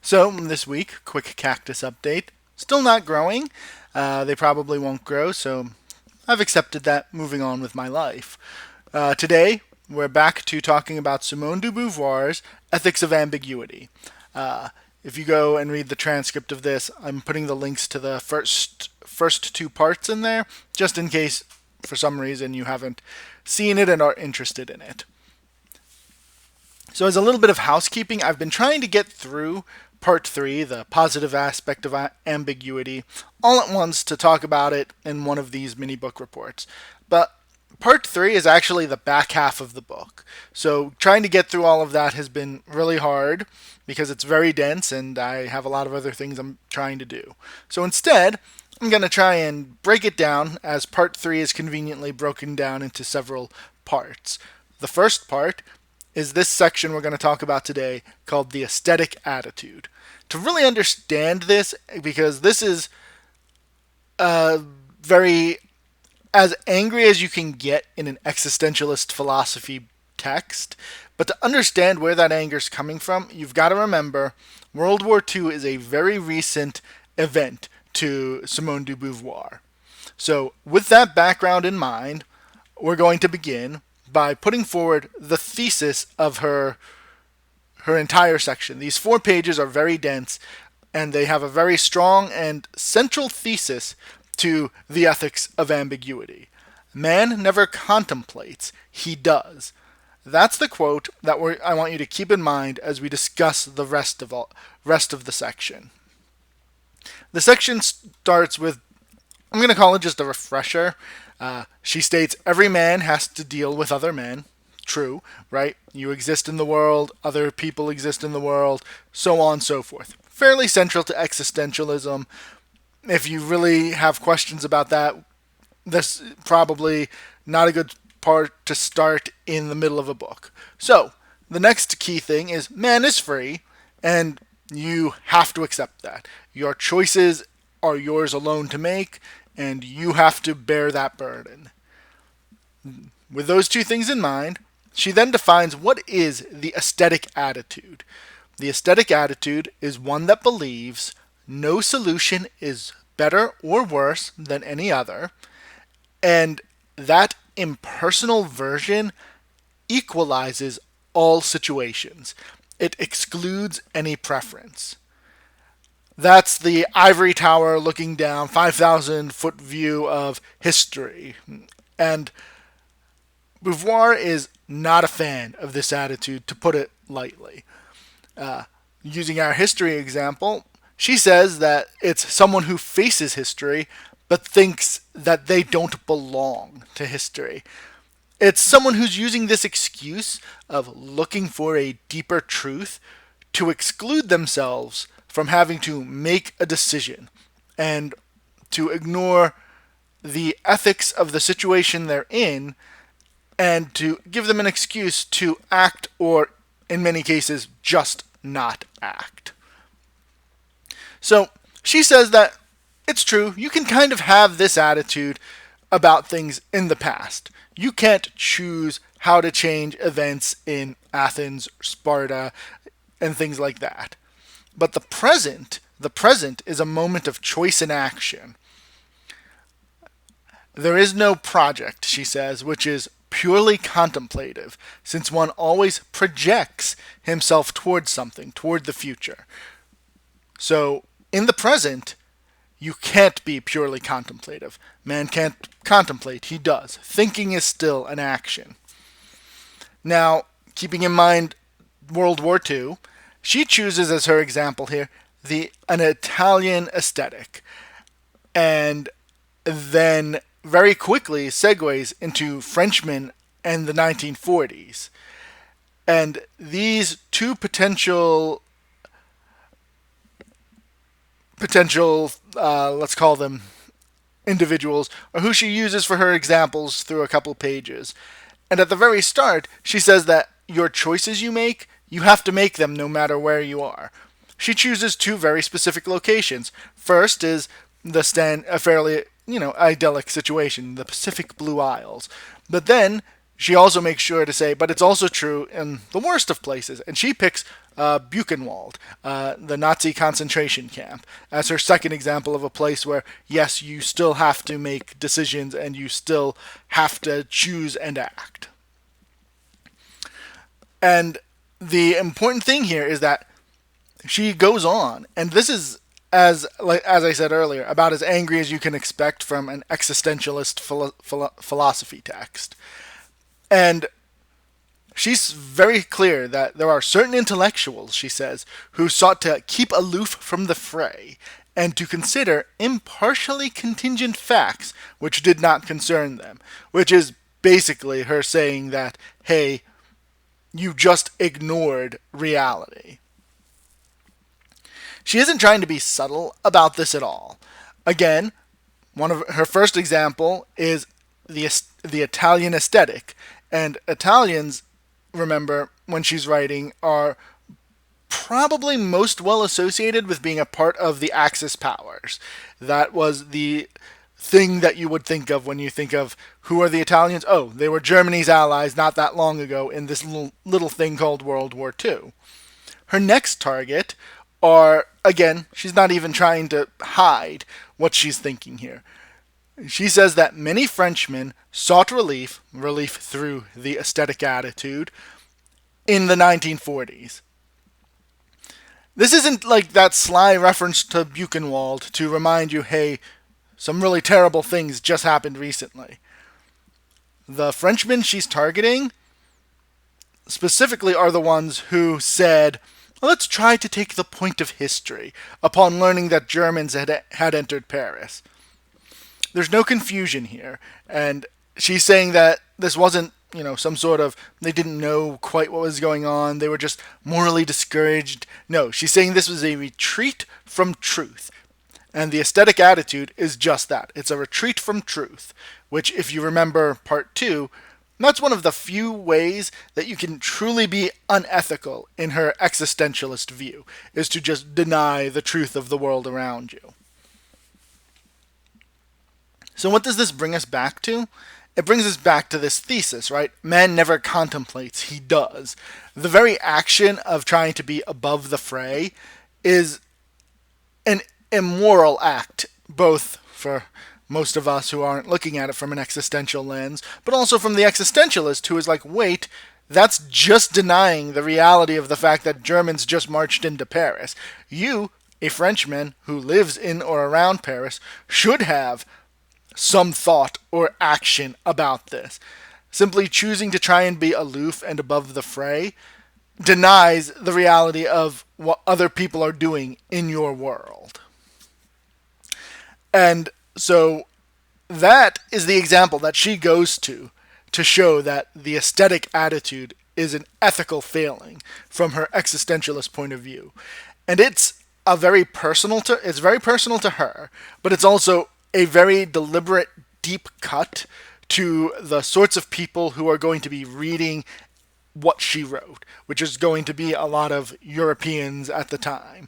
So this week, quick cactus update. Still not growing. They probably won't grow, so I've accepted that, moving on with my life. Today, we're back to talking about Simone de Beauvoir's Ethics of Ambiguity. If you go and read the transcript of this, I'm putting the links to the first two parts in there, just in case for some reason you haven't seen it and are interested in it. So, as a little bit of housekeeping, I've been trying to get through part 3, the positive aspect of ambiguity, all at once to talk about it in one of these mini book reports. But part 3 is actually the back half of the book. So, trying to get through all of that has been really hard because it's very dense and I have a lot of other things I'm trying to do. So, instead, I'm going to try and break it down as part 3 is conveniently broken down into several parts. The first part is this section we're going to talk about today called the aesthetic attitude. To really understand this, because this is very as angry as you can get in an existentialist philosophy text, but to understand where that anger is coming from, you've got to remember World War II is a very recent event to Simone de Beauvoir. So, with that background in mind, we're going to begin by putting forward the thesis of her entire section. These 4 pages are very dense, and they have a very strong and central thesis to the ethics of ambiguity. Man never contemplates, he does. That's the quote that I want you to keep in mind as we discuss the rest of the section. The section starts with, I'm going to call it just a refresher. She states every man has to deal with other men. True, right? You exist in the world, other people exist in the world, so on and so forth. Fairly central to existentialism. If you really have questions about that, this is probably not a good part to start in the middle of a book. So, the next key thing is man is free, and you have to accept that. Your choices are yours alone to make, and you have to bear that burden. With those 2 things in mind, she then defines what is the aesthetic attitude. The aesthetic attitude is one that believes no solution is better or worse than any other, and that impersonal version equalizes all situations. It excludes any preference. That's the ivory tower looking down, 5,000-foot view of history. And Beauvoir is not a fan of this attitude, to put it lightly. Using our history example, she says that it's someone who faces history but thinks that they don't belong to history. It's someone who's using this excuse of looking for a deeper truth to exclude themselves from having to make a decision and to ignore the ethics of the situation they're in and to give them an excuse to act or, in many cases, just not act. So, she says that it's true, you can kind of have this attitude about things in the past. You can't choose how to change events in Athens, Sparta, and things like that. But the present is a moment of choice and action. There is no project, she says, which is purely contemplative, since one always projects himself towards something, toward the future. So, in the present, you can't be purely contemplative. Man can't contemplate, he does. Thinking is still an action. Now, keeping in mind World War II, she chooses as her example here an Italian aesthetic, and then very quickly segues into Frenchmen and the 1940s. And these 2 potential let's call them individuals, are who she uses for her examples through a couple pages. And at the very start, she says that your choices you make, you have to make them no matter where you are. She chooses 2 very specific locations. First is a fairly, idyllic situation, the Pacific Blue Isles. But then she also makes sure to say, but it's also true in the worst of places. And she picks Buchenwald, the Nazi concentration camp, as her second example of a place where, yes, you still have to make decisions and you still have to choose and act. And the important thing here is that she goes on, and this is, as I said earlier, about as angry as you can expect from an existentialist philosophy text. And she's very clear that there are certain intellectuals, she says, who sought to keep aloof from the fray and to consider impartially contingent facts which did not concern them, which is basically her saying that, hey, you just ignored reality. She isn't trying to be subtle about this at all. Again, one of her first example is the Italian aesthetic, and Italians, remember, when she's writing, are probably most well associated with being a part of the Axis powers. That was the thing that you would think of when you think of who are the Italians. Oh, they were Germany's allies not that long ago in this little thing called World War II. Her next target are, again, she's not even trying to hide what she's thinking here. She says that many Frenchmen sought relief through the aesthetic attitude, in the 1940s. This isn't like that sly reference to Buchenwald to remind you, hey, some really terrible things just happened recently. The Frenchmen she's targeting specifically are the ones who said, let's try to take the point of history upon learning that Germans had entered Paris. There's no confusion here, and she's saying that this wasn't, some sort of, they didn't know quite what was going on, they were just morally discouraged. No, she's saying this was a retreat from truth. And the aesthetic attitude is just that. It's a retreat from truth, which, if you remember part 2, that's one of the few ways that you can truly be unethical in her existentialist view, is to just deny the truth of the world around you. So what does this bring us back to? It brings us back to this thesis, right? Man never contemplates, he does. The very action of trying to be above the fray is an immoral act, both for most of us who aren't looking at it from an existential lens, but also from the existentialist who is like, wait, that's just denying the reality of the fact that Germans just marched into Paris. You, a Frenchman who lives in or around Paris, should have some thought or action about this. Simply choosing to try and be aloof and above the fray denies the reality of what other people are doing in your world. And so that is the example that she goes to show that the aesthetic attitude is an ethical failing from her existentialist point of view. And it's very personal to her, but it's also a very deliberate, deep cut to the sorts of people who are going to be reading what she wrote, which is going to be a lot of Europeans at the time.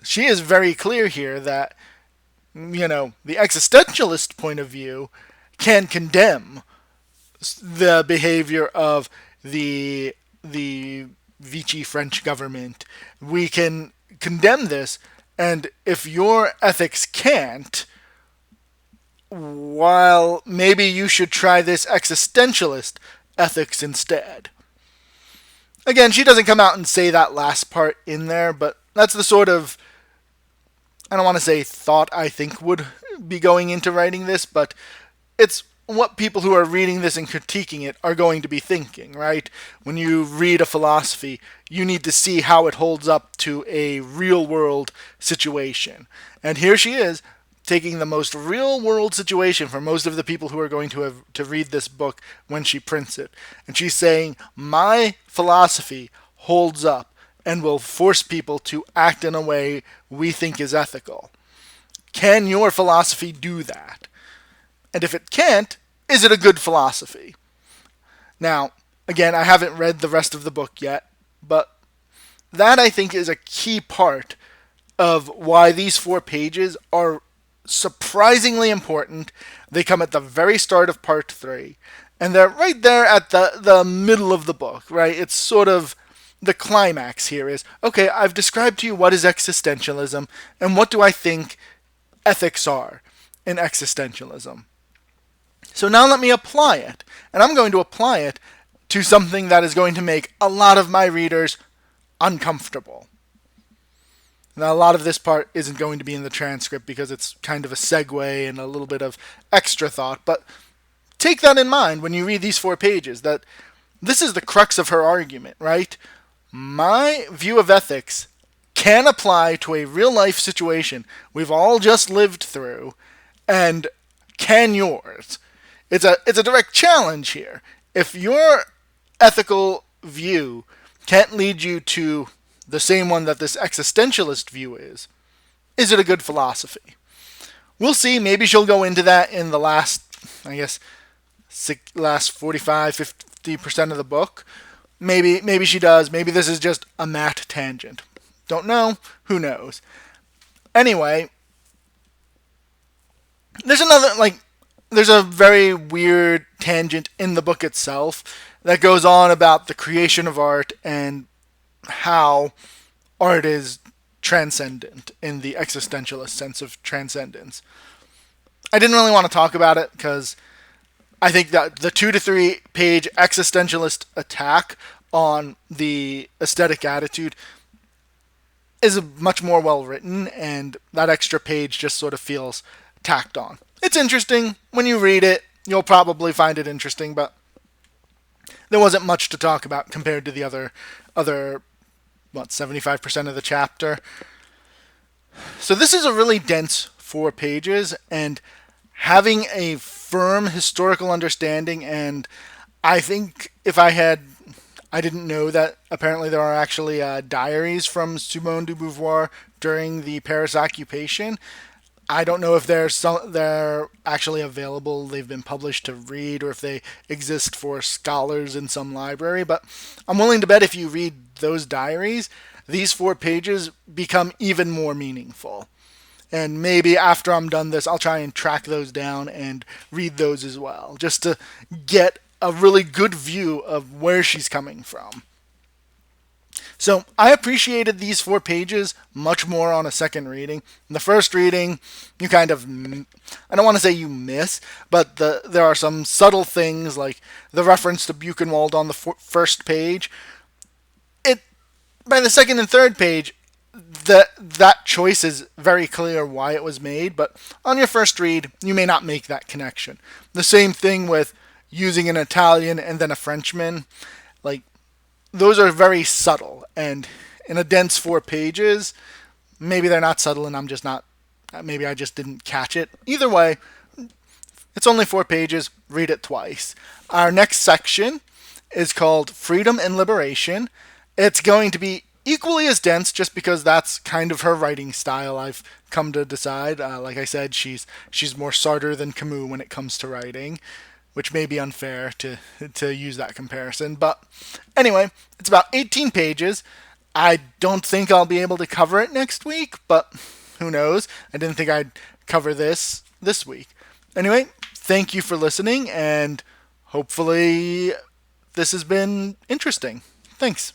She is very clear here that, the existentialist point of view can condemn the behavior of the Vichy French government. We can condemn this, and if your ethics can't, while maybe you should try this existentialist ethics instead. Again, she doesn't come out and say that last part in there, but that's the sort of, I don't want to say thought I think would be going into writing this, but it's what people who are reading this and critiquing it are going to be thinking, right? When you read a philosophy, you need to see how it holds up to a real-world situation. And here she is, taking the most real-world situation for most of the people who are going to read this book when she prints it. And she's saying, my philosophy holds up and will force people to act in a way we think is ethical. Can your philosophy do that? And if it can't, is it a good philosophy? Now, again, I haven't read the rest of the book yet, but that I think is a key part of why these 4 pages are surprisingly important. They come at the very start of part 3, And they're right there at the middle of the book, right? It's sort of the climax here is, okay, I've described to you what is existentialism and what do I think ethics are in existentialism. So now let me apply it. And I'm going to apply it to something that is going to make a lot of my readers uncomfortable. Now, a lot of this part isn't going to be in the transcript because it's kind of a segue and a little bit of extra thought, but take that in mind when you read these 4 pages, that this is the crux of her argument, right? My view of ethics can apply to a real life situation we've all just lived through, and can yours? It's a direct challenge here. If your ethical view can't lead you to the same one that this existentialist view is it a good philosophy? We'll see. Maybe she'll go into that in the last, I guess, last 45-50% of the book. Maybe she does. Maybe this is just a Matt tangent. Don't know. Who knows? Anyway, there's a very weird tangent in the book itself that goes on about the creation of art and how art is transcendent in the existentialist sense of transcendence. I didn't really want to talk about it because I think that the 2 to 3 page existentialist attack on the aesthetic attitude is much more well written, and that extra page just sort of feels tacked on. It's interesting. When you read it, you'll probably find it interesting, but there wasn't much to talk about compared to the other 75% of the chapter. So this is a really dense 4 pages, and having a firm historical understanding, and I think I didn't know that apparently there are actually diaries from Simone de Beauvoir during the Paris occupation. I don't know if they're actually available, they've been published to read, or if they exist for scholars in some library, but I'm willing to bet if you read those diaries, these 4 pages become even more meaningful. And maybe after I'm done this, I'll try and track those down and read those as well, just to get a really good view of where she's coming from. So I appreciated these 4 pages much more on a second reading. In the first reading, you kind of, I don't want to say you miss, but there are some subtle things like the reference to Buchenwald on the first page. By the second and third page, that choice is very clear why it was made, but on your first read, you may not make that connection. The same thing with using an Italian and then a Frenchman. Like, those are very subtle, and in a dense 4 pages, maybe they're not subtle and maybe I just didn't catch it. Either way, it's only 4 pages, read it twice. Our next section is called Freedom and Liberation. It's going to be equally as dense just because that's kind of her writing style, I've come to decide. Like I said, she's more Sartre than Camus when it comes to writing, which may be unfair to use that comparison. But anyway, it's about 18 pages. I don't think I'll be able to cover it next week, but who knows? I didn't think I'd cover this week. Anyway, thank you for listening, and hopefully this has been interesting. Thanks.